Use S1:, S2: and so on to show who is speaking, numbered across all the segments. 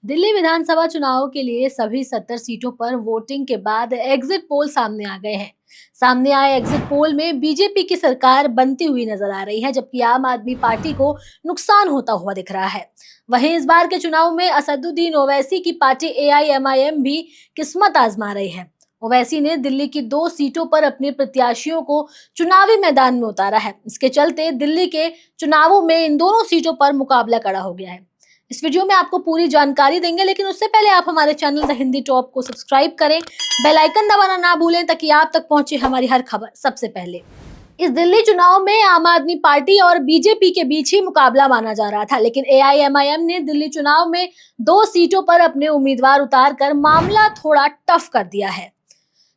S1: दिल्ली विधानसभा चुनाव के लिए सभी 70 सीटों पर वोटिंग के बाद एग्जिट पोल सामने आ गए हैं। सामने आए एग्जिट पोल में बीजेपी की सरकार बनती हुई नजर आ रही है, जबकि आम आदमी पार्टी को नुकसान होता हुआ दिख रहा है। वहीं इस बार के चुनाव में असदुद्दीन ओवैसी की पार्टी एआईएमआईएम भी किस्मत आजमा रही है। ओवैसी ने दिल्ली की 2 सीटों पर अपने प्रत्याशियों को चुनावी मैदान में उतारा है। इसके चलते दिल्ली के चुनावों में इन दोनों सीटों पर मुकाबला कड़ा हो गया है। इस वीडियो में आपको पूरी जानकारी देंगे, लेकिन उससे पहले आप हमारे चैनल द हिंदी टॉप को सब्सक्राइब करें, बेल आइकन दबाना ना भूलें ताकि आप तक पहुंचे हमारी हर खबर सबसे पहले। इस दिल्ली चुनाव में आम आदमी पार्टी और बीजेपी के बीच ही मुकाबला माना जा रहा था, लेकिन एआईएमआईएम ने दिल्ली चुनाव में 2 सीटों पर अपने उम्मीदवार उतारकर मामला थोड़ा टफ कर दिया है।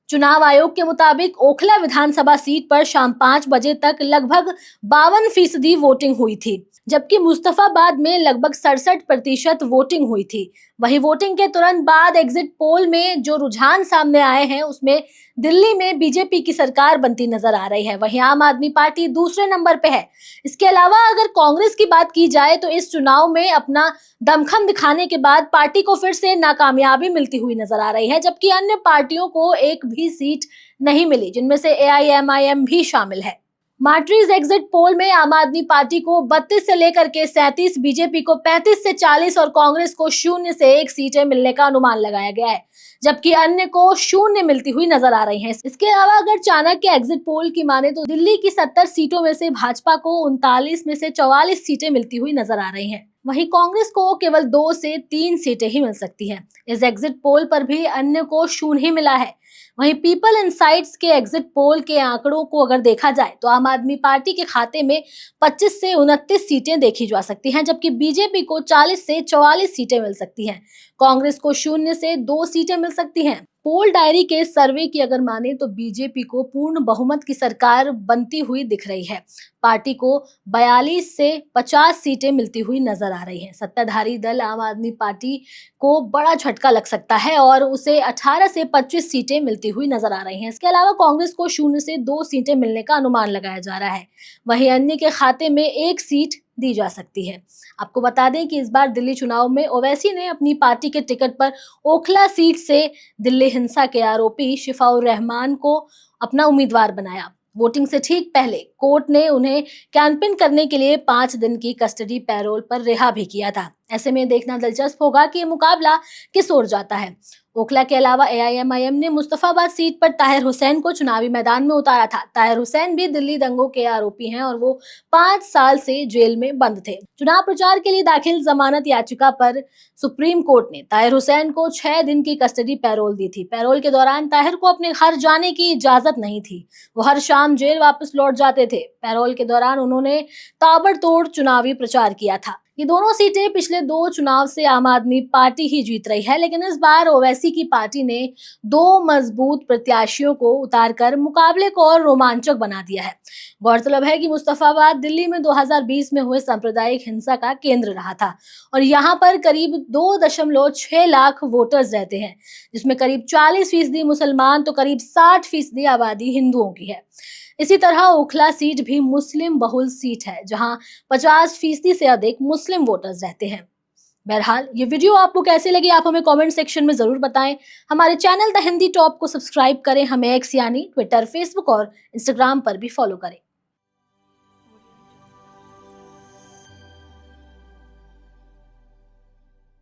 S1: चुनाव आयोग के मुताबिक ओखला विधानसभा सीट पर शाम 5 बजे तक लगभग 52% वोटिंग हुई थी, जबकि मुस्तफाबाद में लगभग 67% वोटिंग हुई थी। वहीं वोटिंग के तुरंत बाद एग्जिट पोल में जो रुझान सामने आए हैं, उसमें दिल्ली में बीजेपी की सरकार बनती नजर आ रही है। वहीं आम आदमी पार्टी दूसरे नंबर पे है। इसके अलावा अगर कांग्रेस की बात की जाए तो इस चुनाव में अपना दमखम दिखाने के बाद पार्टी को फिर से नाकामयाबी मिलती हुई नजर आ रही है, जबकि अन्य पार्टियों को एक भी सीट नहीं मिली, जिनमें से एआईएमआईएम भी शामिल है। मार्ट्रीज एग्जिट पोल में आम आदमी पार्टी को 32 से लेकर के 37, बीजेपी को 35 से 40 और कांग्रेस को 0 से 1 सीटें मिलने का अनुमान लगाया गया है, जबकि अन्य को 0 मिलती हुई नजर आ रही हैं। इसके अलावा अगर चाणक्य एग्जिट पोल की माने तो दिल्ली की 70 सीटों में से भाजपा को 39 में से 44 सीटें मिलती हुई नजर आ रही हैं। वहीं कांग्रेस को केवल 2 से 3 सीटें ही मिल सकती हैं। इस एग्जिट पोल पर भी अन्य को 0 ही मिला है। वहीं पीपल इनसाइट्स के एग्जिट पोल के आंकड़ों को अगर देखा जाए तो आम आदमी पार्टी के खाते में 25 से 29 सीटें देखी जा सकती हैं, जबकि बीजेपी को 40 से 44 सीटें मिल सकती हैं। कांग्रेस को 0 से 2 सीटें मिल सकती हैं। पोल डायरी के सर्वे की अगर माने तो बीजेपी को पूर्ण बहुमत की सरकार बनती हुई दिख रही है। पार्टी को 42 से 50 सीटें मिलती हुई नजर आ रही हैं। सत्ताधारी दल आम आदमी पार्टी को बड़ा झटका लग सकता है और उसे 18 से 25 सीटें मिलती हुई नजर आ रही हैं। इसके अलावा कांग्रेस को 0 से 2 सीटें मिलने का अनुमान लगाया जा रहा है। वहीं अन्य के खाते में 1 सीट दी जा सकती है। आपको बता दें कि इस बार दिल्ली चुनाव में ओवैसी ने अपनी पार्टी के टिकट पर ओखला सीट से दिल्ली हिंसा के आरोपी शिफाउर रहमान को अपना उम्मीदवार बनाया। वोटिंग से ठीक पहले कोर्ट ने उन्हें कैंपेन करने के लिए 5 दिन की कस्टडी पैरोल पर रिहा भी किया था। ऐसे में देखना दिलचस्प होगा कि ये मुकाबला किस ओर जाता है। ओखला के अलावा एआईएमआईएम ने मुस्तफाबाद सीट पर ताहिर हुसैन को चुनावी मैदान में उतारा था। ताहिर हुसैन भी दिल्ली दंगों के आरोपी हैं और वो 5 साल से जेल में बंद थे। चुनाव प्रचार के लिए दाखिल जमानत याचिका पर सुप्रीम कोर्ट ने ताहिर हुसैन को 6 दिन की कस्टडी पैरोल दी थी। पैरोल के दौरान ताहिर को अपने घर जाने की इजाजत नहीं थी। वो हर शाम जेल वापस लौट जाते थे। पैरोल के दौरान उन्होंने ताबड़तोड़ चुनावी प्रचार किया था। ये दोनों सीटें पिछले 2 चुनाव से आम आदमी पार्टी ही जीत रही है, लेकिन इस बार ओवैसी की पार्टी ने 2 मजबूत प्रत्याशियों को उतारकर मुकाबले को और रोमांचक बना दिया है। गौरतलब है कि मुस्तफाबाद दिल्ली में 2020 में हुए सांप्रदायिक हिंसा का केंद्र रहा था और यहाँ पर करीब 2.6 लाख वोटर्स रहते हैं, जिसमें करीब 40% मुसलमान तो करीब 60% आबादी हिंदुओं की है। इसी तरह ओखला सीट भी मुस्लिम बहुल सीट है, जहां 50% से अधिक मुस्लिम वोटर्स रहते हैं। बहरहाल ये वीडियो आपको कैसी लगी आप हमें कमेंट सेक्शन में जरूर बताएं। हमारे चैनल द हिंदी टॉप को सब्सक्राइब करें। हमें एक्स यानी ट्विटर, फेसबुक और इंस्टाग्राम पर भी फॉलो करें।